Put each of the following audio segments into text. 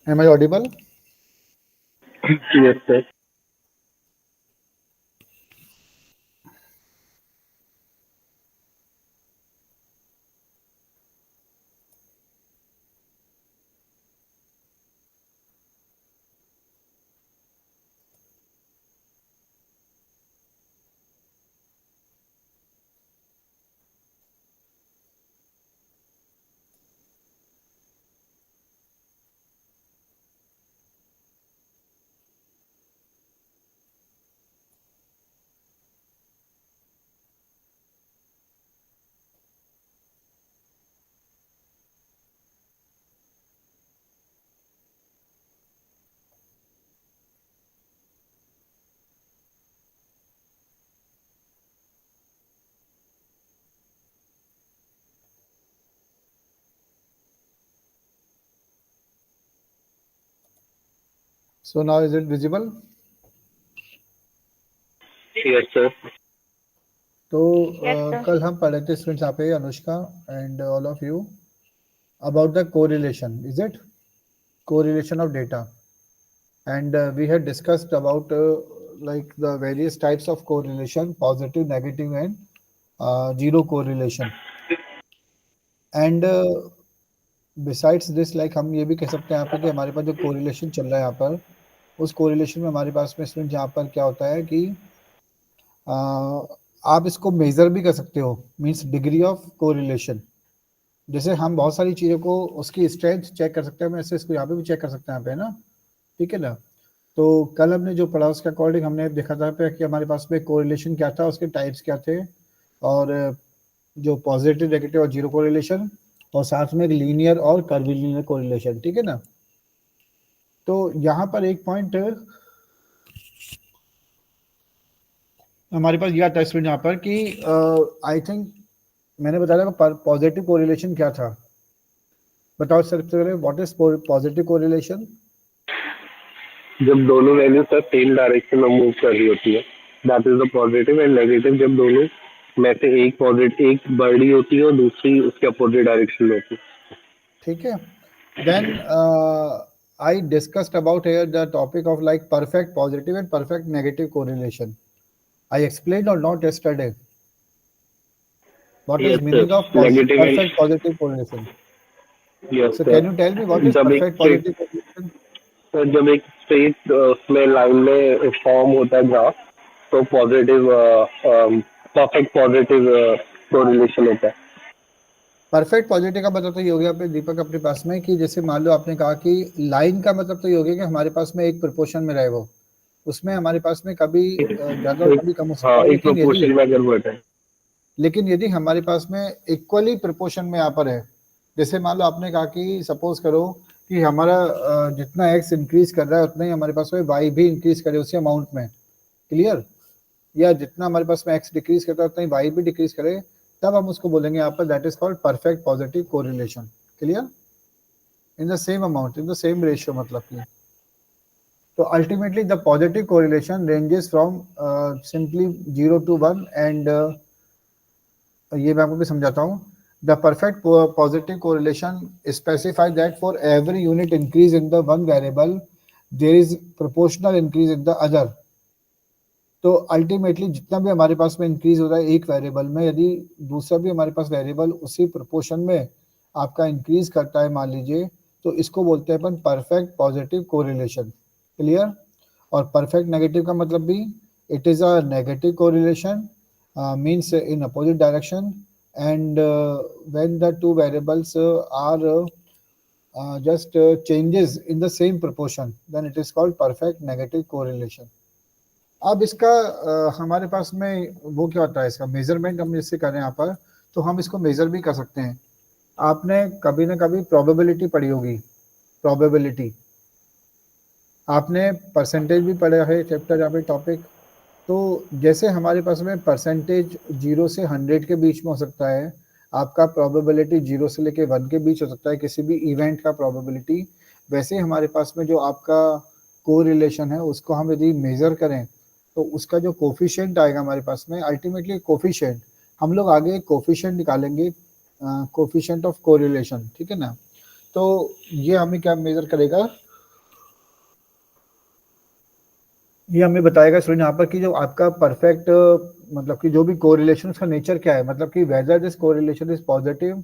Am I audible? Yes, sir. So now is it visible? Yes, sir. तो Yes, sir. कल हम पढ़े थे स्टूडेंट्स यहाँ पे Anushka and all of you about the correlation, is it? Correlation of data. And we had discussed about like the various types of correlation, positive, negative, and zero correlation. And besides this, like हम ये भी कह सकते हैं यहाँ पे कि हमारे पास जो correlation चल रहा है यहाँ पर, उस correlation में हमारे पास में स्टूडेंट यहाँ पर क्या होता है कि आप इसको मेजर भी कर सकते हो, मीन्स डिग्री ऑफ कोरिलेशन। जैसे हम बहुत सारी चीज़ों को उसकी स्ट्रेंथ चेक कर सकते हैं, वैसे इसको यहाँ पे भी चेक कर सकते हैं यहाँ पे, है ना? ठीक है ना? तो कल हमने जो पढ़ा उसके अकॉर्डिंग हमने देखा था पे कि हमारे पास में कोरिलेशन क्या था, उसके टाइप्स क्या थे, और जो पॉजिटिव, नेगेटिव और जीरो कोरिलेशन, और साथ में एक लीनियर और कर्वीलिनियर कोरिलेशन। ठीक है ना? तो यहाँ पर एक पॉइंट हमारे पास यह आता है स्टूडेंट यहाँ पर कि आई थिंक मैंने बताया था पॉजिटिव कोरिलेशन क्या था। बताओ सबसे पहले, व्हाट इज पॉजिटिव कोरिलेशन? जब दोनों वैल्यू सर सेम डायरेक्शन में मूव कर रही होती है, that is the positive. And negative जब दोनों में से एक बड़ी होती है और दूसरी उसके अपोजिट डायरेक्शन में होती है। ठीक है। Then I discussed about here the topic of like perfect positive and perfect negative correlation. I explained or not yesterday what is yes meaning sir, of negative and perfect positive correlation. Yes So sir. can you tell me what is जब एक perfect straight positive correlation? Sir जब एक straight उसमें line में form होता है graph, तो positive perfect positive correlation होता है। परफेक्ट पॉजिटिव का मतलब तो ये हो गया पे दीपक अपने पास में कि जैसे मान लो आपने कहा कि लाइन का मतलब तो ये हो गया कि हमारे पास में एक प्रोपोर्शन में रहे, वो उसमें हमारे पास में कभी ज़्यादा और एक, कभी कम हो हाँ, सकता है, एक प्रोपोर्शन में अगर बढ़ है। लेकिन यदि हमारे पास में इक्वली प्रोपोर्शन में यहाँ पर है, जैसे मान लो आपने कहा कि सपोज करो कि हमारा जितना एक्स इंक्रीज कर रहा है उतना ही हमारे पास में वाई भी इंक्रीज करे उसी अमाउंट में, क्लियर? या जितना हमारे पास में एक्स डिक्रीज करता है उतना ही वाई भी डिक्रीज करे, तब हम उसको बोलेंगे यहाँ पर that is called perfect positive correlation. Clear? In the same amount, in the same ratio, मतलब कि तो ultimately the positive correlation ranges from simply 0 to 1 and ये मैं आपको भी समझाता हूँ। The perfect positive correlation specify that for every unit increase in the one variable there is proportional increase in the other. तो अल्टीमेटली जितना भी हमारे पास में इंक्रीज हो रहा है एक वेरिएबल में, यदि दूसरा भी हमारे पास वेरिएबल उसी प्रोपोर्शन में आपका इंक्रीज करता है मान लीजिए, तो इसको बोलते हैं अपन परफेक्ट पॉजिटिव कोरिलेशन। क्लियर? और परफेक्ट नेगेटिव का मतलब भी it is a negative correlation, means in opposite direction, and when the two variables are just changes in the same proportion, then it is called perfect negative correlation. अब इसका हमारे पास में वो क्या होता है, इसका मेजरमेंट हम इससे करें यहाँ पर, तो हम इसको मेजर भी कर सकते हैं। आपने कभी ना कभी प्रोबेबिलिटी पढ़ी होगी, प्रोबेबिलिटी आपने परसेंटेज भी पढ़ा है चैप्टर यहाँ पे टॉपिक। तो जैसे हमारे पास में परसेंटेज 0 से 100 के बीच में हो सकता है, आपका प्रोबेबिलिटी 0 से लेके 1 के बीच हो सकता है किसी भी इवेंट का प्रोबेबिलिटी, वैसे ही हमारे पास में जो आपका कोरिलेशन है उसको हम यदि मेज़र करें तो उसका जो कोफिशिएंट आएगा हमारे पास में, अल्टीमेटली कोफिशिएंट, हम लोग आगे कोफिशिएंट निकालेंगे, कोफिशिएंट ऑफ कोरिलेशन। ठीक है ना? तो ये हमें क्या मेज़र करेगा, ये हमें बताएगा स्टूडेंट यहाँ पर कि जो आपका परफेक्ट मतलब कि जो भी कोरिलेशन का नेचर क्या है, मतलब कि whether this correlation is positive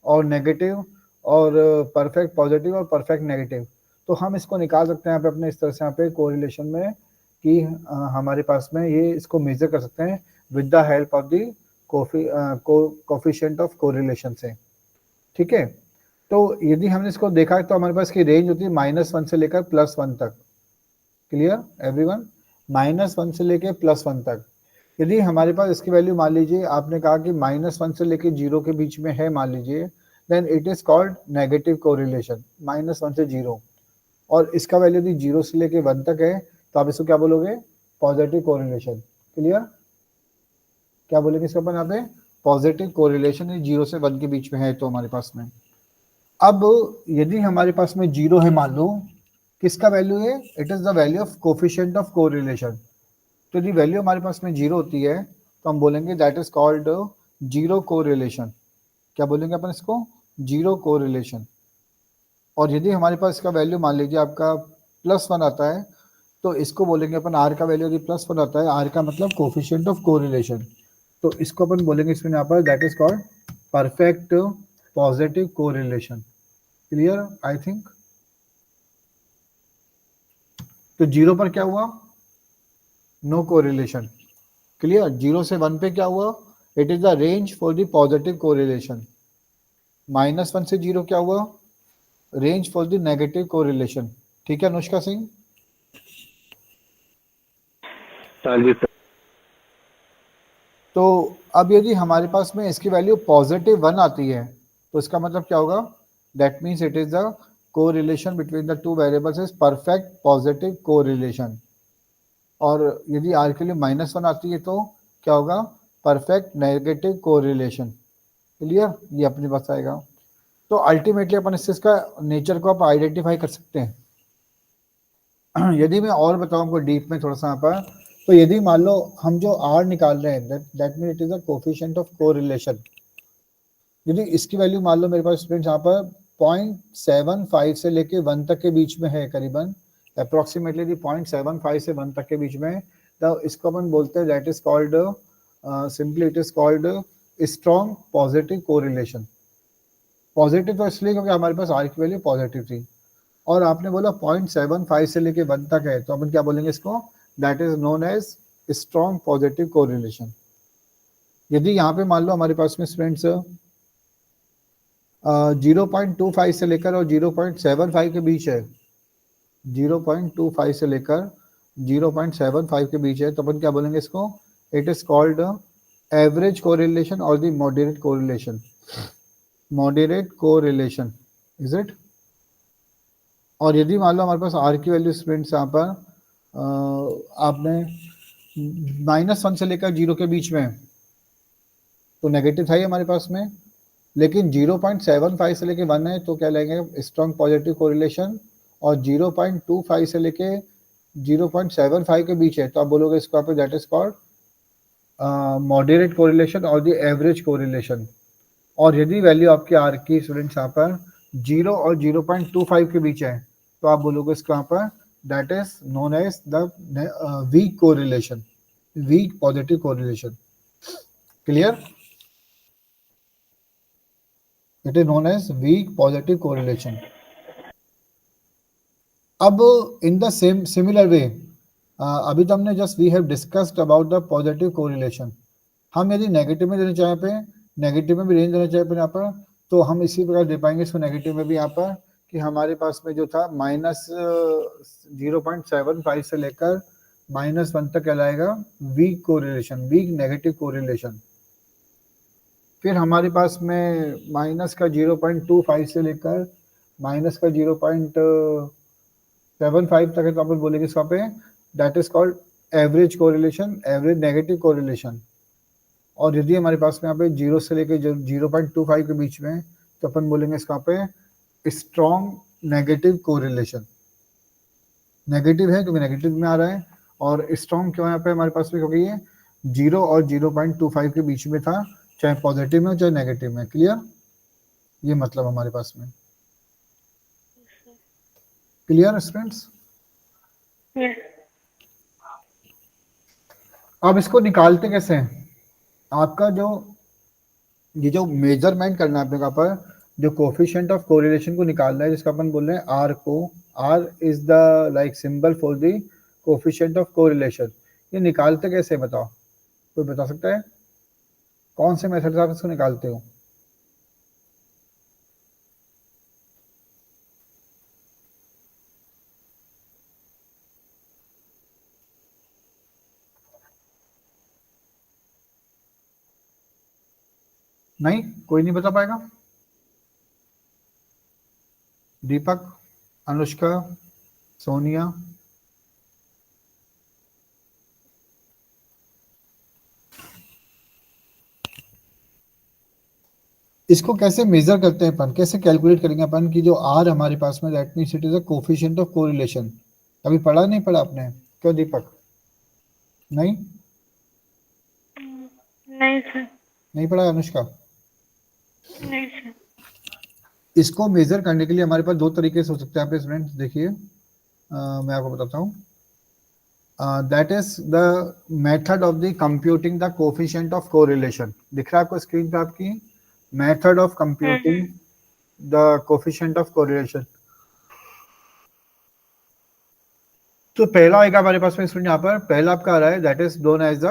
और नेगेटिव और परफेक्ट पॉजिटिव और परफेक्ट नेगेटिव। तो हम इसको निकाल सकते हैं यहाँ पे अपने इस तरह से यहाँ पे कोरिलेशन में कि हमारे पास में ये इसको मेजर कर सकते हैं with the help of the coefficient of correlation से। ठीक है, तो यदि हमने इसको देखा तो हमारे पास की रेंज होती है -1 से लेकर +1 तक। Clear everyone? -1 से लेके +1 तक। यदि हमारे पास इसकी वैल्यू मान लीजिए आपने कहा कि -1 से लेके 0 के बीच में है मान लीजिए, then it is called negative correlation, -1 से 0। और इसका वैल्यू यदि 0 से लेके 1 तक है तो आप इसको क्या बोलोगे? Positive correlation. क्लियर? क्या बोलेंगे इसको अपन यहाँ पे? पॉजिटिव कोरिलेशन 0 से 1 के बीच में है तो हमारे पास में। अब यदि हमारे पास में 0 है मान लो, किसका वैल्यू है? It is the value of coefficient of correlation. तो यदि वैल्यू हमारे पास में 0 होती है तो हम बोलेंगे that is called zero correlation. क्या बोलेंगे अपन इसको? Zero correlation. और यदि हमारे पास इसका वैल्यू मान लीजिए आपका +1 आता है तो इसको बोलेंगे अपन, आर का वैल्यू यदि +1 आता है, आर का मतलब कोफिशिएंट ऑफ कोरिलेशन, तो इसको अपन बोलेंगे इसमें यहाँ पर that is called perfect positive correlation. Clear I think? तो 0 पर क्या हुआ? No correlation. क्लियर? 0 से 1 पे क्या हुआ? It is the range for the positive correlation. -1 से 0 क्या हुआ? Range for the negative correlation. ठीक है अनुष्का सिंह? हाँ जी सर। तो अब यदि हमारे पास में इसकी वैल्यू +1 आती है तो इसका मतलब क्या होगा? That means it is the correlation between the two variables is perfect positive correlation. और यदि आर के लिए -1 आती है तो क्या होगा? Perfect negative correlation. क्लियर? ये अपने पास आएगा। तो अल्टीमेटली अपन इसका नेचर को आप आइडेंटिफाई कर सकते हैं। यदि मैं और बताऊं आपको डीप में थोड़ा सा यहाँ पर, तो यदि मान लो हम जो आर निकाल रहे हैं that mean it is the coefficient of correlation. यदि इसकी वैल्यू मान लो मेरे पास स्टूडेंट्स यहाँ पर 0.75 से लेके 1 तक के बीच में है, करीबन अप्रोक्सीमेटली 0.75 से 1 तक के बीच में, तो इसको अपन बोलते हैं that is called simply it is called strong positive correlation. Positive तो इसलिए क्योंकि हमारे पास आर की वैल्यू पॉजिटिव थी, और आपने बोला 0.75 से लेके 1 तक है तो अपन क्या बोलेंगे इसको? That is known as strong positive correlation. यदि यहाँ पे मान लो हमारे पास में स्टूडेंट्स 0.25 से लेकर और 0.75 के बीच है, 0.25 से लेकर 0.75 के बीच है तो अपन क्या बोलेंगे इसको? It is called average correlation और the moderate correlation. Moderate correlation is it? और यदि मान लो हमारे पास आर की वैल्यू स्टूडेंट्स यहाँ पर आपने -1 से लेकर 0 के बीच में, तो नेगेटिव था ही हमारे पास में, लेकिन 0.75 से लेके 1 है तो क्या लेंगे? Strong positive correlation. और 0.25 से लेके 0.75 के बीच है तो आप बोलोगे इसको आप that is called moderate correlation और द एवरेज कोरिलेशन। और यदि वैल्यू आपकी आर की स्टूडेंट्स यहाँ पर 0 और 0.25 के बीच है तो आप बोलोगे इसको यहाँ पर that is known as the weak correlation, weak positive correlation. Clear? It is known as weak positive correlation. अब in the same similar way अभी तो हमने just we have discussed about the positive correlation. हम यदि negative में देना चाहें पे, नेगेटिव में भी रेंज देना चाहें पे यहाँ पर, तो हम इसी प्रकार दे पाएंगे इसको नेगेटिव में भी यहाँ पर कि हमारे पास में जो था -0.75 से लेकर -1 तक कहलाएगा weak correlation, weak negative correlation. फिर हमारे पास में -0.25 से लेकर -0.75 तक है तो अपन बोलेंगे इसका पे that is called average correlation, average negative correlation. और यदि हमारे पास में यहाँ पे 0 से लेकर 0.25 के बीच में तो अपन बोलेंगे इसका पे स्ट्रॉन्ग नेगेटिव कोरिलेशन। नेगेटिव है क्योंकि नेगेटिव में आ रहा है, और स्ट्रॉन्ग क्यों यहाँ पे हमारे पास में? क्योंकि ये 0 और 0.25 के बीच में था, चाहे पॉजिटिव में हो चाहे नेगेटिव में। क्लियर? ये मतलब हमारे पास में। Clear students? अब इसको निकालते कैसे हैं? आपका जो ये जो मेजरमेंट करना है अपने का पर जो कोफिशिएंट ऑफ कोरिलेशन को निकालना है, जिसका अपन बोल रहे हैं आर को, R is the like symbol for the coefficient of correlation. ये निकालते कैसे हैं बताओ, कोई बता सकता है? कौन से मेथड से आप इसको निकालते हो? नहीं, कोई नहीं बता पाएगा? दीपक, अनुष्का, सोनिया, इसको कैसे मेजर करते हैं अपन, कैसे कैलकुलेट करेंगे अपन की जो आर हमारे पास में, that means it is a coefficient of correlation. कभी पढ़ा नहीं पढ़ा आपने? क्यों दीपक? नहीं नहीं सर। नहीं पढ़ा अनुष्का? नहीं सर। इसको मेजर करने के लिए हमारे पास दो तरीके से हो सकते हैं। यहाँ पे स्टूडेंट्स देखिए, मैं आपको बताता हूँ। That is the method of the computing the coefficient of correlation. दिख रहा है आपको स्क्रीन पे आपकी? Method of computing the coefficient of correlation. तो पहला आएगा हमारे पास में स्टूडेंट, यहाँ पर पहला आपका आ रहा है, that is known as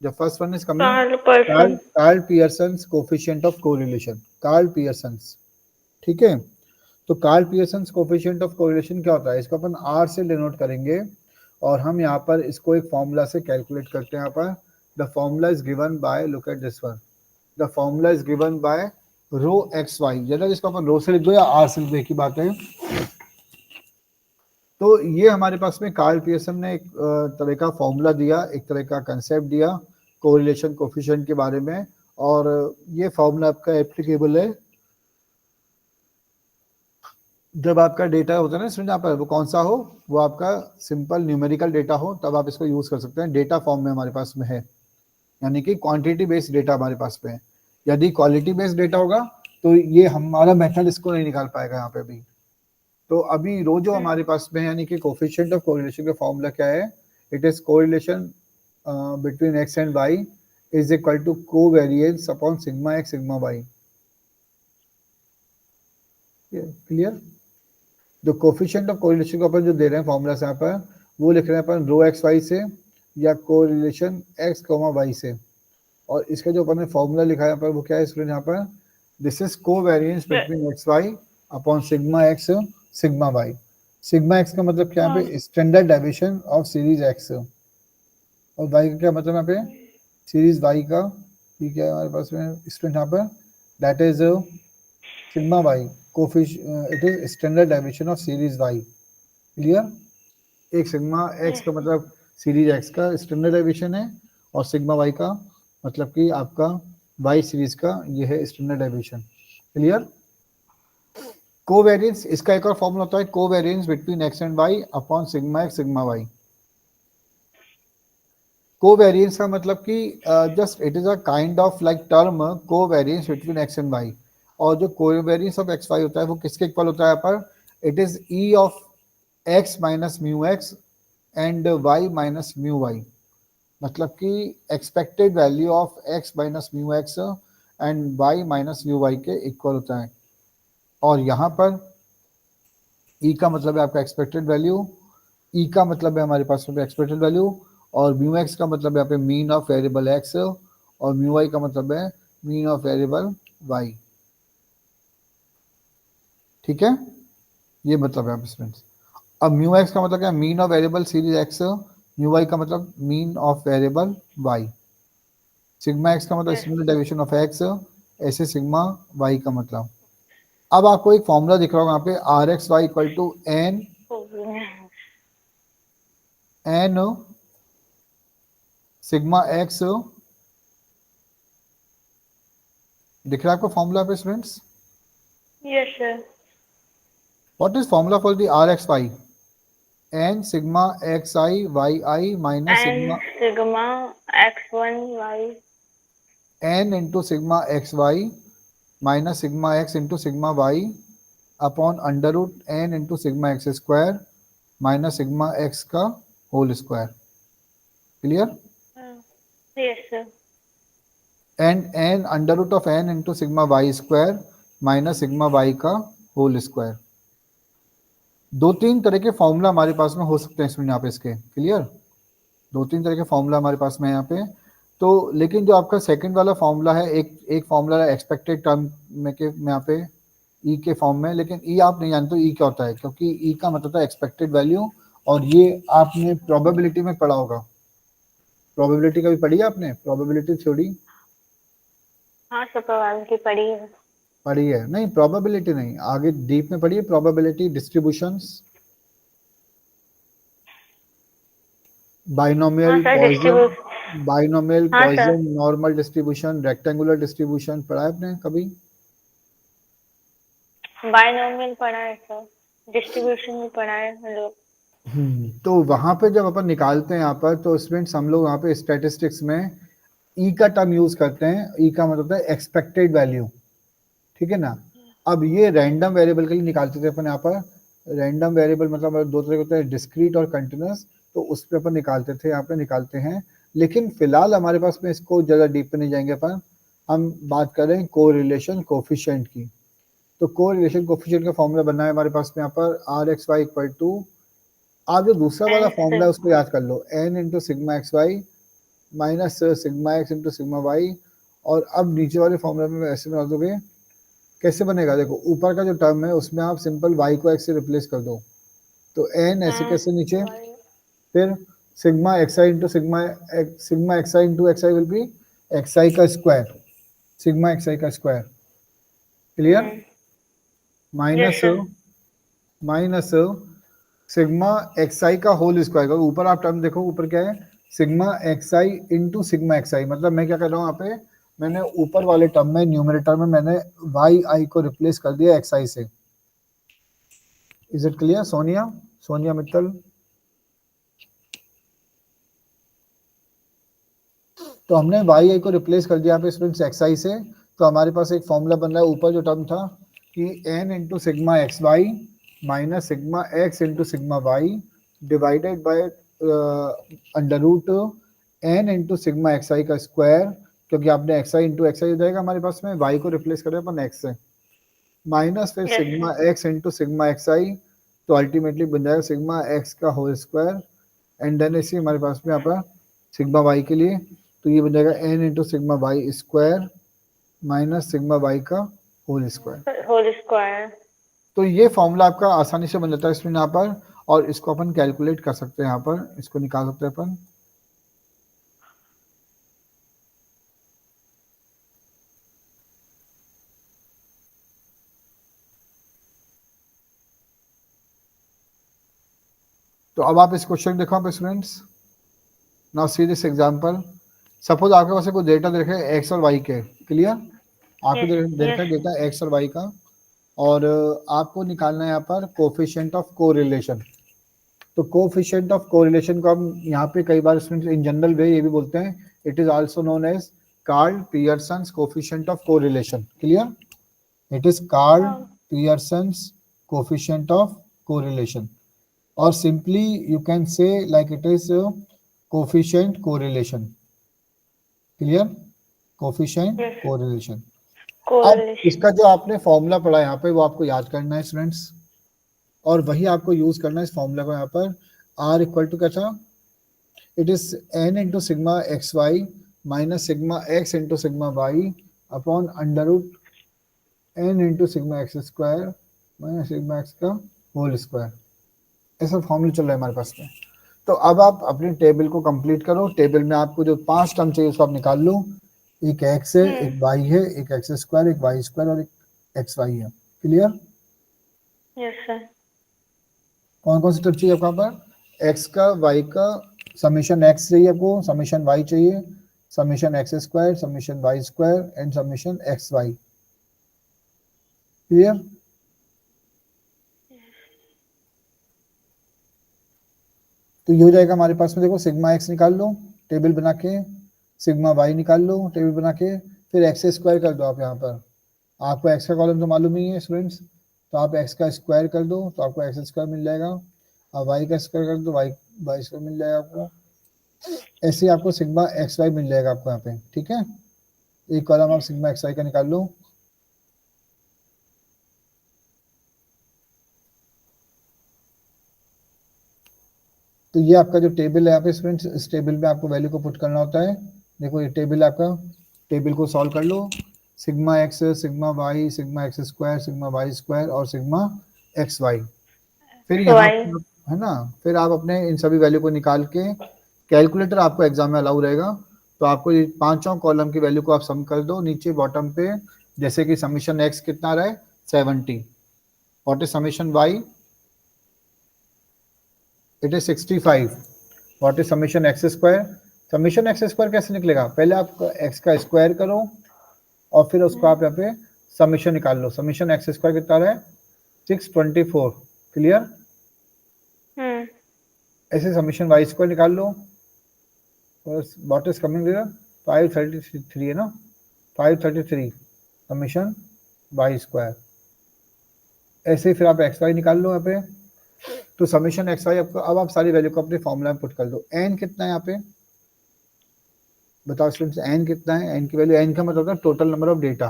the first one is coming Karl Pearson's coefficient of correlation. Karl Pearson's, ठीक है। तो Karl Pearson's coefficient of correlation क्या होता है? इसको अपन आर से डिनोट करेंगे और हम यहाँ पर इसको एक फॉर्मूला से कैलकुलेट करते हैं। यहाँ पर the formula is given by, look at this one, the formula is given by rho X Y. जरा जिसको अपन रो से लिख दो या आर से लिख दो, एक ही बात है। तो ये हमारे पास में कार्ल पियर्सन ने एक तरह का फॉर्मूला दिया, एक तरह का कंसेप्ट दिया कोरिलेशन कोफिशिएंट के बारे में, और ये फॉर्मूला आपका एप्लीकेबल है जब आपका डेटा होता है ना स्टूडेंट, यहाँ पर वो कौन सा हो, वो आपका सिंपल न्यूमेरिकल डेटा हो, तब आप इसको यूज कर सकते हैं। डेटा फॉर्म में हमारे पास में है, यानी कि क्वांटिटी बेस्ड डेटा हमारे पास में है। यदि क्वालिटी बेस्ड डेटा होगा तो ये हमारा मेथड इसको नहीं निकाल पाएगा यहाँ पे अभी। तो अभी रो जो हमारे पास में, यानी कि कोफिशिएंट ऑफ कोरिलेशन का फॉर्मूला क्या है? It is correlation between X and Y is equal to covariance upon sigma x sigma Y. Clear? जो कोफिशिएंट ऑफ कोरिलेशन को अपन जो दे रहे हैं फॉर्मूला से यहाँ पर, वो लिख रहे हैं अपन रो एक्स वाई से या कोरिलेशन एक्स कोमा वाई से। और इसका जो अपन ने फॉर्मूला लिखा है यहाँ पर, वो क्या है स्टूडेंट? यहाँ पर this is covariance between X Y upon sigma x sigma Y. Sigma x का मतलब क्या है? Standard deviation of series X, और वाई का क्या मतलब यहाँ पे? सीरीज वाई का। ठीक है, हमारे पास में स्टूडेंट यहाँ पर that is sigma Y it is standard deviation of series Y. Clear? एक सिग्मा एक्स का मतलब सीरीज एक्स का स्टैंडर्ड डेविएशन है, और सिग्मा वाई का मतलब कि आपका वाई सीरीज का ये है स्टैंडर्ड डेविएशन। क्लियर? कोवेरिएंस, इसका एक और फॉर्मूला होता है covariance between X and Y upon sigma x sigma Y. Covariance का मतलब कि just it is a kind of like term covariance between X and Y. और जो कोवेरिएंस ऑफ एक्स वाई होता है वो किसके इक्वल होता है? यहाँ पर it is E of X minus mu X and Y minus mu Y. मतलब कि expected value of X minus mu X and Y minus mu Y के इक्वल होता है। और यहाँ पर ई का मतलब है आपका एक्सपेक्टेड वैल्यू, ई का मतलब है हमारे पास में एक्सपेक्टेड वैल्यू, और म्यू एक्स का मतलब है यहाँ पे मीन ऑफ वेरिएबल एक्स, और म्यू वाई का मतलब है मीन ऑफ वेरिएबल वाई। ठीक है, ये मतलब है स्टूडेंट्स। अब म्यू एक्स का मतलब क्या? Mean of variable series X, mu Y का मतलब mean of variable Y, sigma x का मतलब स्टैंडर्ड डेविएशन ऑफ एक्स, ऐसे सिग्मा वाई का मतलब। अब आपको एक फॉर्मूला दिख रहा होगा यहाँ पे, r x y equal to n sigma x, दिख रहा है आपको फॉर्मूला पे students? Yes sir. What is formula for the r x y? N sigma x i y i minus n sigma x one y, n into sigma x Y minus sigma x into sigma Y upon under root n into sigma x square minus sigma x का whole square. Clear? Yes, sir. And N under root of N into sigma Y square minus sigma Y का whole square. दो तीन तरह के formula हमारे पास में हो सकते हैं इसमें यहाँ पे इसके, क्लियर? दो तीन तरह के फॉर्मूला हमारे पास में यहाँ पे। तो लेकिन जो आपका सेकंड वाला फॉर्मूला है, एक फॉर्मूला है एक्सपेक्टेड टर्म में के यहाँ पे ई के फॉर्म में, लेकिन ई आप नहीं जानते ई क्या होता है, क्योंकि ई का मतलब है एक्सपेक्टेड वैल्यू, और ये आपने प्रोबेबिलिटी में पढ़ा होगा। प्रोबेबिलिटी कभी पढ़ी है आपने, प्रोबेबिलिटी थ्योरी? हाँ सर, प्रोबेबिलिटी की पढ़ी है। पढ़ी है? नहीं, प्रोबेबिलिटी नहीं, आगे डीप में पढ़ी है प्रोबेबिलिटी, डिस्ट्रीब्यूशंस, बाइनोमियल हाँ सर, पॉइजन, बाइनोमियल हाँ sir. Poisson, normal distribution, rectangular distribution, पढ़ा है आपने कभी? बायनॉमियल पढ़ा है सर, डिस्ट्रीब्यूशन भी पढ़ा है हम लोग। तो वहां पे जब अपन निकालते हैं यहाँ पर, तो स्टूडेंट्स हम लोग यहाँ पे स्टैटिस्टिक्स में ई का टर्म यूज करते हैं। ई का मतलब है एक्सपेक्टेड वैल्यू, ठीक है ना? अब ये रैंडम वेरिएबल के लिए निकालते थे अपन यहाँ पर। रैंडम वेरिएबल मतलब दो तरह के होते हैं, डिस्क्रीट और कंटिन्यूस, तो उस पर अपन निकालते थे, यहाँ पे निकालते हैं। लेकिन फिलहाल हमारे पास में इसको ज़्यादा डीप पे नहीं जाएंगे अपन, हम बात कर रहे हैं कोरिलेशन कोफिशिएंट की। तो कोरिलेशन कोफिशिएंट का फॉर्मूला बनना है हमारे पास में यहाँ पर r x y equal to, आप जो दूसरा वाला फॉर्मूला है उसको याद कर लो, n into sigma x Y minus sigma x into sigma y. और अब नीचे वाले फॉर्मूला में ऐसे बना दोगे, कैसे बनेगा देखो, ऊपर का जो टर्म है उसमें आप सिंपल y को x से रिप्लेस कर दो, तो n ऐसे कैसे नीचे, फिर sigma x i into sigma x i into x i will be x i का स्क्वायर, सिग्मा एक्स आई का square, clear? Minus minus sigma x i का होल स्क्वायर। ऊपर आप टर्म देखो, ऊपर क्या है, sigma x i into sigma x आई। मतलब मैं क्या कर रहा हूँ यहाँ पे, मैंने ऊपर वाले टर्म में न्यूमरेटर में मैंने वाई आई को रिप्लेस कर दिया एक्स आई से। Is it clear Sonia, Sonia Mittal? तो हमने वाई आई को रिप्लेस कर दिया यहाँ पे स्टूडेंट्स एक्स आई से, तो हमारे पास एक फॉर्मूला बन रहा है, ऊपर जो टर्म था कि n into sigma x Y minus sigma x into sigma y divided by under root n into sigma x i का स्क्वायर, क्योंकि आपने x i into x i हो जाएगा हमारे पास में, वाई को रिप्लेस करें अपन एक्स से, माइनस फिर sigma x into sigma x i, तो अल्टीमेटली बन जाएगा सिग्मा एक्स का होल स्क्वायर, एंड देन इसी हमारे पास में यहाँ पर सिग्मा वाई के लिए, तो ये बन जाएगा N into sigma Y square minus sigma Y का होल स्क्वायर। तो ये फॉर्मूला आपका आसानी से बन जाता है इसमें यहाँ पर, और इसको अपन कैलकुलेट कर सकते हैं, यहाँ पर इसको निकाल सकते हैं अपन। तो अब आप इस क्वेश्चन देखो आप students, now see this example. Suppose आपके पास कोई डेटा दे रखा है एक्स और वाई के, क्लियर? आपको दे रखा है डेटा एक्स और वाई का, और आपको निकालना है यहाँ पर कोफिशिएंट ऑफ कोरिलेशन। तो कोफिशिएंट ऑफ कोरिलेशन को हम यहाँ पे कई बार स्टूडेंट्स इन जनरल वे ये भी बोलते हैं, it is also known as Karl Pearson's coefficient of correlation, clear? It is Karl Pearson's coefficient of correlation, or simply you can say like it is coefficient correlation, clear? coefficient correlation। अब इसका जो आपने formula पढ़ा यहाँ पे वो आपको याद करना है स्टूडेंट्स, और वही आपको यूज करना है इस फॉर्मूला को। यहाँ पर r इक्वल टू क्या था, it is n into sigma x Y minus sigma x into sigma Y upon under root n into sigma x square minus sigma x का होल स्क्वायर। ऐसा फॉर्मूला चल रहा है हमारे पास में। तो अब आप अपनी टेबल को कंप्लीट करो, टेबल में आपको जो 5 टर्म चाहिए उसको आप निकाल लो, एक एक्स है, एक वाई है, एक एक्स स्क्वायर, एक वाई स्क्वायर और एक एक्स वाई है, क्लियर? Yes sir. कौन कौन सी टर्म चाहिए आपको यहाँ पर, एक्स का, वाई का, समीशन एक्स चाहिए आपको, समीशन वाई चाहिए, summation X square, summation Y square and summation X Y, clear? तो ये हो जाएगा हमारे पास में, देखो सिग्मा एक्स निकाल लो टेबल बना के, सिग्मा वाई निकाल लो टेबल बना के, फिर एक्स स्क्वायर कर दो आप यहाँ पर। आपको एक्स का कॉलम तो मालूम ही है स्टूडेंट्स, तो आप एक्स का स्क्वायर कर दो तो आपको एक्स स्क्वायर मिल जाएगा, और वाई का स्क्वायर कर दो वाई स्क्वायर मिल जाएगा आपको, ऐसे आपको सिग्मा एक्स वाई मिल जाएगा आपको यहाँ पे, ठीक है। एक कॉलम आप सिग्मा एक्स वाई का निकाल लो। तो ये आपका जो टेबल है यहाँ पे स्टूडेंट्स, इस टेबल में आपको वैल्यू को पुट करना होता है। देखो ये टेबल आपका, टेबल को सॉल्व कर लो। Sigma x, sigma Y, sigma x square, sigma Y square और सिग्मा एक्स वाई। फिर यहाँ वाई पे है ना, फिर आप अपने इन सभी वैल्यू को निकाल के, कैलकुलेटर आपको एग्जाम में अलाउ रहेगा, तो आपको ये पांचों कॉलम की वैल्यू को आप सम कर दो नीचे बॉटम पे। जैसे कि समीशन एक्स कितना आ रहा है 70, what is summation Y, it is 65, what is summation X square. Summation X square कैसे निकलेगा, पहले आप एक्स का स्क्वायर करो और फिर उसको आप यहाँ पे समीशन निकाल लो। समीशन एक्स स्क्वायर कितना आ रहा है 624, क्लियर। ऐसे समीशन वाई स्क्वायर निकाल लो, व्हाट इज कमिंग देयर 533 है ना, 533 समीशन वाई स्क्वायर। ऐसे ही फिर आप एक्स वाई निकाल लो यहाँ पे। तो समीशन एक्स वाई आपको, अब आप सारी वैल्यू को अपने फॉर्मूला में पुट कर दो। एन कितना है यहाँ पे बताओ स्टूडेंट्स, एन कितना है। एन की वैल्यू, एन का मतलब होता है total number of data,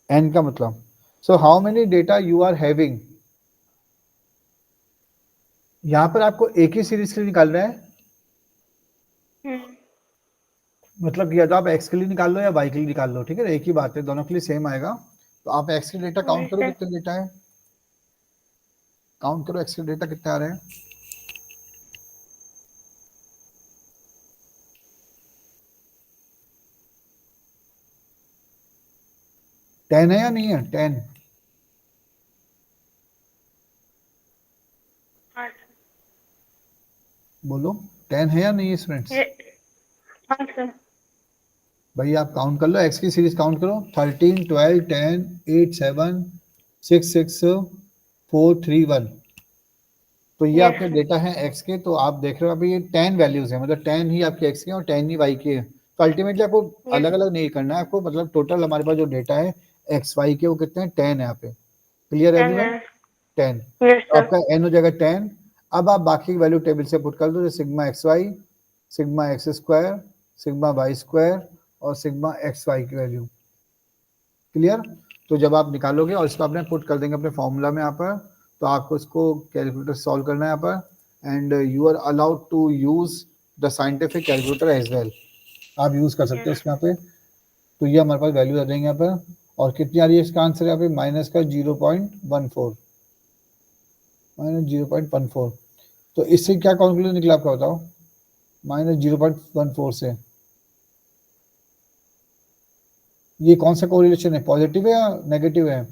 N का मतलब। So how many data you are having, यहाँ पर आपको एक ही सीरीज के लिए निकालना है। मतलब या तो आप एक्स के लिए निकाल लो या वाई के लिए निकाल लो, ठीक है, एक ही बात है, दोनों के लिए सेम आएगा। तो आप एक्स के डेटा काउंट करो कितने डेटा है, काउंट करो एक्स के डेटा कितने आ रहे हैं। टेन है या नहीं है, 10। बोलो 10 है या नहीं है स्टूडेंट्स। भाई आप काउंट कर लो, एक्स की सीरीज काउंट करो, 13, 12, 10, 8, 7, 6, 6, 4, 3, 1। तो ये आपके डेटा है एक्स के। तो आप देख रहे हो अभी ये 10 वैल्यूज है, मतलब 10 ही आपके एक्स के और 10 ही वाई के है। तो अल्टीमेटली आपको अलग अलग नहीं करना है आपको, मतलब टोटल हमारे पास जो डेटा है एक्स वाई के वो कितने हैं 10 है यहाँ पे, क्लियर एवरीवन, 10। तो आपका एन हो जाएगा 10। अब आप बाकी वैल्यू टेबल से पुट कर दो, sigma x Y, sigma x square, sigma Y square और सिग्मा एक्स वाई की वैल्यू, क्लियर। तो जब आप निकालोगे और इसको आपने पुट कर देंगे अपने फॉर्मूला में यहाँ पर, तो आपको इसको कैलकुलेटर सॉल्व करना है यहाँ पर। And you are allowed to use the scientific calculator as well, आप यूज कर सकते हो इसमें यहाँ पे। तो ये हमारे पास वैल्यू आ जाएंगे यहाँ पर। और कितनी आ रही है इसका आंसर यहाँ पे, माइनस का 0.14, माइनस 0.14। तो इससे क्या कॉन्क्लूजन निकला आपका बताओ, माइनस 0.14 से ये कौन सा कोरिलेशन है, पॉजिटिव है या नेगेटिव है।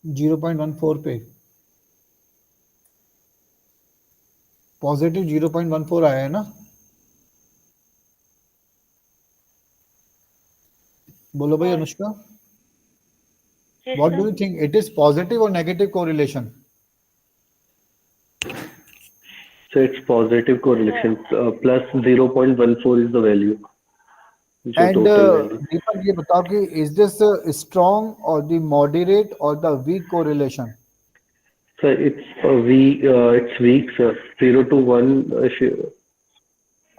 0.14 पे पॉजिटिव 0.14 आया है ना, बोलो भाई Anushka, what do you think, it is positive और negative correlation. So it's positive correlation. Plus 0.14 is the value. And Deepak ये बताओ कि इज दिस स्ट्रॉन्ग और द मॉडरेट और the weak correlation. Sir, it's weak, sir. 0 to 1.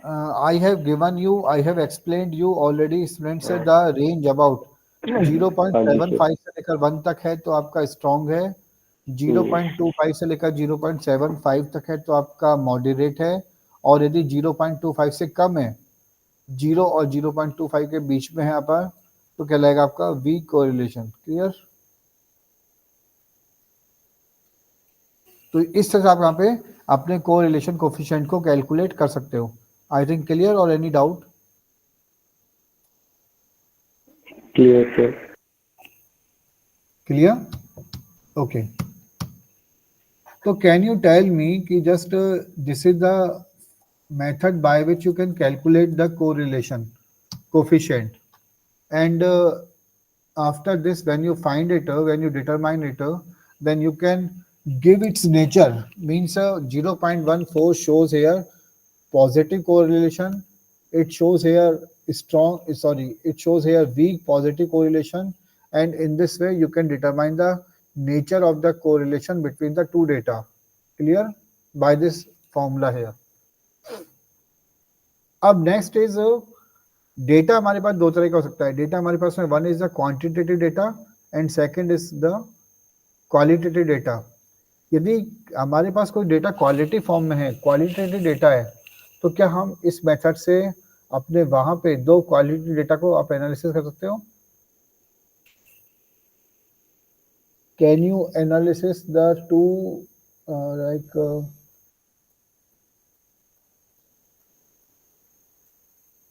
I have given you, I have explained you already students से the range about 0.75 से लेकर 1 तक है तो आपका स्ट्रॉन्ग है, 0.25 से लेकर 0.75 तक है तो आपका मॉडरेट है, और यदि 0.25 से कम है, 0 और 0.25 के बीच में है यहाँ पर, तो कहलाएगा आपका वीक कोरिलेशन, क्लियर। तो इस तरह से आप यहाँ पे अपने कोरिलेशन कोफिशिएंट को कैलकुलेट कर सकते हो। आई थिंक क्लियर, और any doubt. Clear, sir. Clear, okay. तो कैन यू टेल मी कि just this is the method by which you can calculate the correlation coefficient, and after this when you find it, when you determine it, then you can give its nature, means 0.14 shows here positive correlation, it shows here it shows here weak positive correlation, and in this way you can determine the nature of the correlation between the two data. Clear? By this formula here. अब next is data हमारे पास दो तरह का हो सकता है. Data हमारे पास में one is the quantitative data and second is the qualitative data. यदि हमारे पास कोई डेटा क्वालिटी फॉर्म में है, क्वालिटेटिव डेटा है, तो क्या हम इस मेथड से अपने वहां पे दो क्वालिटी डेटा को आप एनालिसिस कर सकते हो? Can you analysis the two like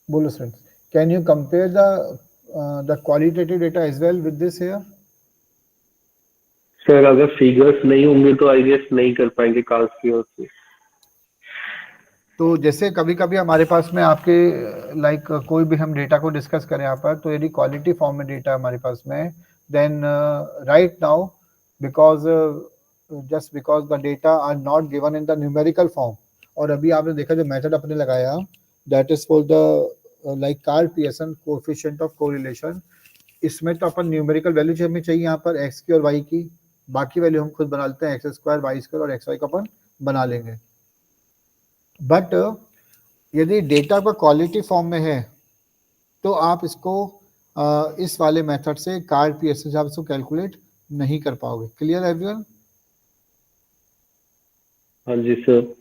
बोलो friends, can you compare the qualitative data as well with this here? Sir अगर फिगर्स नहीं होंगे तो आई गेस नहीं कर पाएंगे काउंट से. तो जैसे कभी कभी हमारे पास में आपके लाइक कोई भी हम डेटा को डिस्कस करें यहाँ पर, तो यदि क्वालिटी फॉर्म में डेटा हमारे पास में, then right now because just because the data are not given in the numerical form, और अभी आपने देखा जो मेथड अपने लगाया that is for the like Karl Pearson coefficient of correlation. इसमें तो अपन न्यूमेरिकल वैल्यू हमें चाहिए यहाँ पर एक्स की और वाई की, बाकी वैल्यू हम खुद बना लेते हैं, एक्स स्क्वायर वाई स्क्वायर और एक्स वाई का अपन बना लेंगे. बट यदि डेटा का क्वालिटी फॉर्म में है तो आप इसको इस वाले मेथड से कार्ल पियर्सन से आप इसको कैलकुलेट नहीं कर पाओगे. Clear everyone? हाँ जी सर.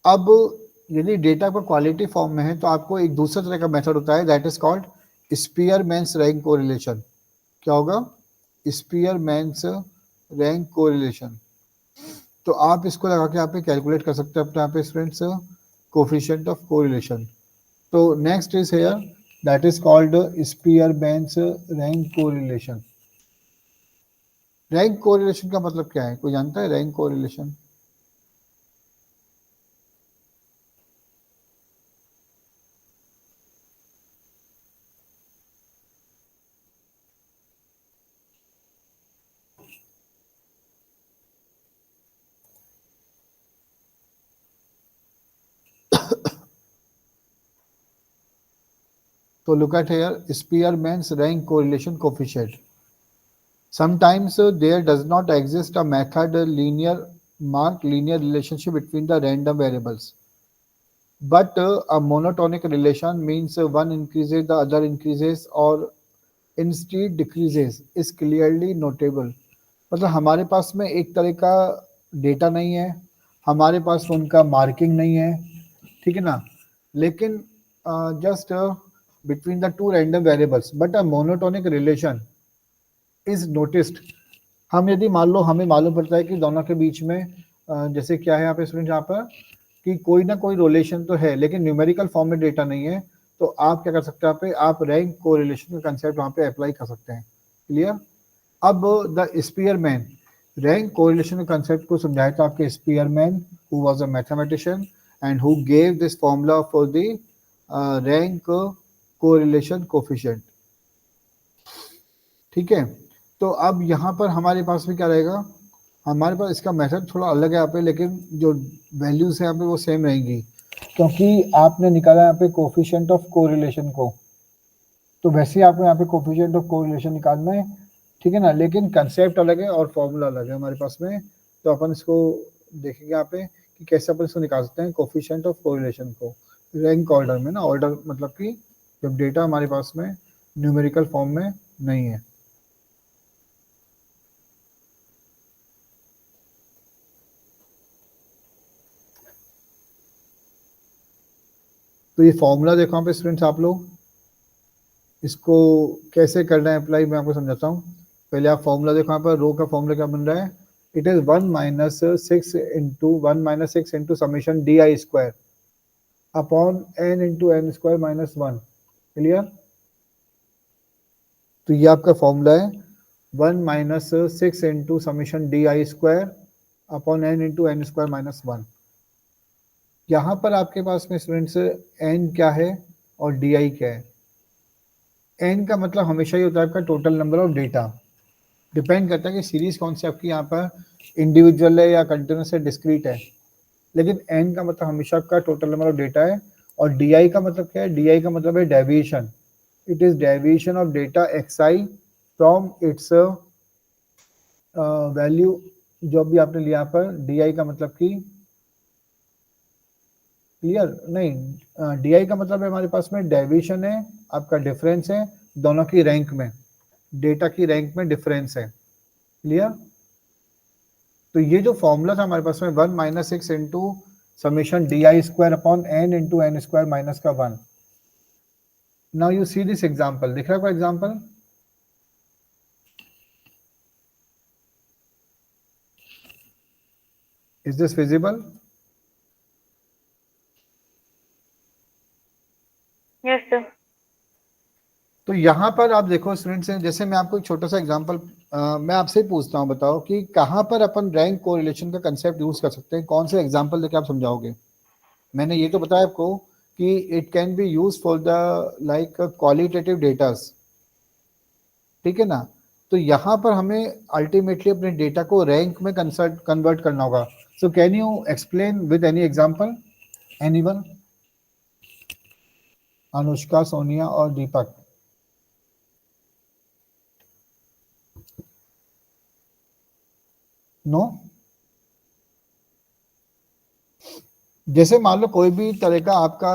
अब यदि डेटा का क्वालिटी फॉर्म में है तो आपको एक दूसरा तरह का मेथड होता है that is called स्पीयरमैन्स rank correlation. क्या होगा? स्पीयरमैन्स रैंक कोरिलेशन. तो आप इसको लगा के आप कैलकुलेट कर सकते हैं अपने यहाँ पे स्टूडेंट्स कोएफिशिएंट ऑफ कोरिलेशन. तो next is here that is called स्पीयरमैन्स rank correlation. Rank correlation का मतलब क्या है? कोई जानता है rank correlation? So look at here, Spearman's rank correlation coefficient. Sometimes there does not exist a method marked linear relationship between the random variables. But a monotonic relation means one increases, the other increases or instead decreases is clearly notable. मतलब हमारे पास में एक तरह का data नहीं है, हमारे पास उनका मार्किंग नहीं है, ठीक है ना, लेकिन just between the two random variables but a monotonic relation is noticed. हम यदि मान लो हमें मालूम पड़ता है कि दोनों के बीच में जैसे क्या है यहाँ पे स्टूडेंट, यहाँ पर कि कोई ना कोई रिलेशन तो है लेकिन न्यूमेरिकल फॉर्म में डेटा नहीं है, तो आप क्या कर सकते हैं, यहाँ पे आप रैंक कोरिलेशन का कंसेप्ट वहाँ पे अप्लाई कर सकते हैं. क्लियर? अब द स्पीयरमैन रैंक कोरिलेशन के कंसेप्ट को समझाए तो आपके Spearman who was a mathematician and who gave this formula for the rank correlation coefficient. ठीक है, तो अब यहाँ पर हमारे पास भी क्या रहेगा, हमारे पास इसका मेथड थोड़ा अलग है यहाँ पे, लेकिन जो वैल्यूज है यहाँ पे वो सेम रहेंगी क्योंकि आपने निकाला यहाँ पे कोफिशिएंट ऑफ कोरिलेशन को, तो वैसे ही आपको यहाँ पे कोफिशिएंट ऑफ कोरिलेशन निकालना है, ठीक है ना, लेकिन कंसेप्ट अलग है और फॉर्मूला अलग है हमारे पास में. तो अपन इसको देखेंगे यहाँ पे कि कैसे अपन इसको निकाल सकते हैं कोफिशिएंट ऑफ कोरिलेशन को रैंक ऑर्डर में ना. ऑर्डर मतलब कि जब डेटा हमारे पास में न्यूमेरिकल फॉर्म में नहीं है. तो ये फॉर्मूला देखो यहाँ पे स्टूडेंट्स, आप लोग इसको कैसे करना है अप्लाई मैं आपको समझाता हूँ. पहले आप फॉर्मूला देखो यहाँ पर, रो का फॉर्मूला क्या बन रहा है, it is 1 - 6 into summation D I square upon n into n square minus 1. Clear? तो ये आपका फॉर्मूला है 1 - 6 into summation D I square upon n into n square minus 1. यहाँ पर आपके पास में स्टूडेंट्स n क्या है और डी आई क्या है. n का मतलब हमेशा ही होता है आपका total number of data. Depend करता है कि सीरीज कौन सी आपकी यहाँ पर इंडिविजुअल है या कंटिन्यूस है, डिस्क्रीट है, लेकिन n का मतलब हमेशा आपका टोटल नंबर ऑफ डेटा है. और di का मतलब क्या है, di का मतलब है deviation. It is deviation of data xi from its value जो अभी आपने लिया यहाँ पर डी का मतलब कि क्लियर नहीं, डी का मतलब है हमारे पास में डेविएशन है, आपका डिफरेंस है दोनों की रैंक में, डेटा की रैंक में डिफरेंस है। क्लियर? तो ये जो फॉर्मूला था हमारे पास में 1 minus 6 into summation D I square upon N into N square minus का 1। Now you see this example, दिख रहा है कोई example? Is this visible? Yes sir. तो यहाँ पर आप देखो स्टूडेंट्स, जैसे मैं आपको एक छोटा सा एग्जांपल मैं आपसे ही पूछता हूँ, बताओ कि कहाँ पर अपन रैंक कोरिलेशन का कंसेप्ट यूज कर सकते हैं, कौन से एग्जांपल देके आप समझाओगे? मैंने ये तो बताया आपको कि it can be use for the like qualitative datas, ठीक है ना? तो यहाँ पर हमें अल्टीमेटली अपने डेटा को रैंक में कन्वर्ट करना होगा। So can you explain with any example, anyone? Anushka, Sonia और दीपक। नो? जैसे मान लो कोई भी तरह का आपका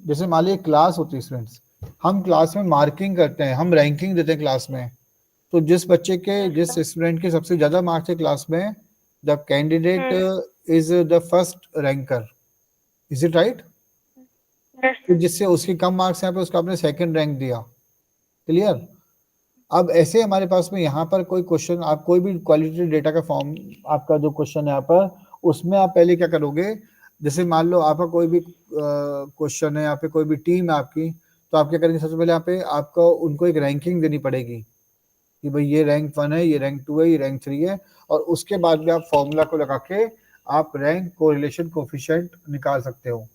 जैसे मान लो क्लास होती है स्टूडेंट्स, हम क्लास में मार्किंग करते हैं, हम रैंकिंग देते हैं क्लास में। तो जिस बच्चे के जिस स्टूडेंट के सबसे ज्यादा मार्क्स है क्लास में, the candidate is the first ranker. Is it right? जिससे उसके कम मार्क्स यहाँ पे उसको आपने सेकंड रैंक दिया। क्लियर? अब ऐसे हमारे पास में यहाँ पर कोई क्वेश्चन, आप कोई भी क्वालिटी डेटा का फॉर्म, आपका जो क्वेश्चन है यहाँ पर, उसमें आप पहले क्या करोगे, जैसे मान लो आपका कोई भी क्वेश्चन है, यहाँ पे कोई भी टीम है आपकी, तो आप क्या करेंगे, सबसे पहले यहाँ पे आपको उनको एक रैंकिंग देनी पड़ेगी कि भाई ये रैंक 1 है, ये रैंक 2 है, ये रैंक 3 है, और उसके बाद में आप फॉर्मूला को लगा के आप रैंक कोरिलेशन कोफिशिएंट निकाल सकते हो।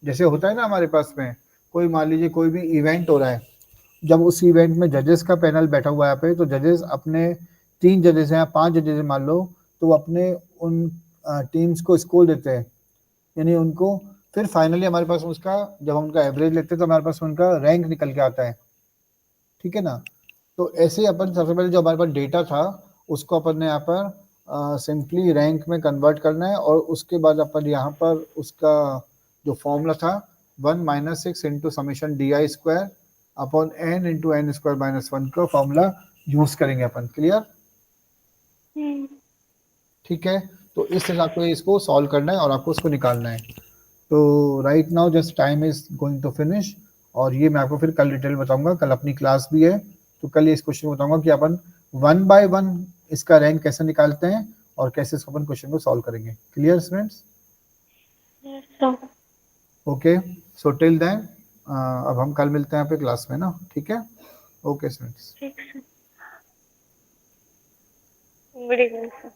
जैसे होता है ना हमारे पास में, कोई मान लीजिए कोई भी इवेंट हो रहा है, जब उस इवेंट में जजेस का पैनल बैठा हुआ है यहाँ पे, तो जजेस अपने 3 जजेस हैं, 5 जजेस हैं मान लो, तो वो अपने उन टीम्स को स्कोर देते हैं, यानी उनको फिर फाइनली हमारे पास उसका जब हम उनका एवरेज लेते हैं तो हमारे पास उनका रैंक निकल के आता है, ठीक है ना? तो ऐसे ही अपन सबसे पहले जो हमारे पास डेटा था उसको अपन ने यहाँ पर सिंपली रैंक में कन्वर्ट करना है, और उसके बाद अपन यहाँ पर उसका जो फॉर्मूला था 1 minus 6 into summation D I square upon N into N square minus 1 का फॉर्मूला यूज करेंगे अपन। क्लियर? ठीक है, तो इस तरह आपको इसको सॉल्व करना है और आपको उसको निकालना है। तो right now just time is going to finish, और ये मैं आपको फिर कल डिटेल बताऊंगा, कल अपनी क्लास भी है, तो कल इस क्वेश्चन को बताऊंगा कि अपन 1 बाय 1 इसका रैंक कैसे निकालते हैं और कैसे इसको अपन क्वेश्चन को सॉल्व करेंगे। Clear students? Okay, so till then अब हम कल मिलते हैं यहाँ पे क्लास में ना, ठीक है? Okay students. Good evening sir.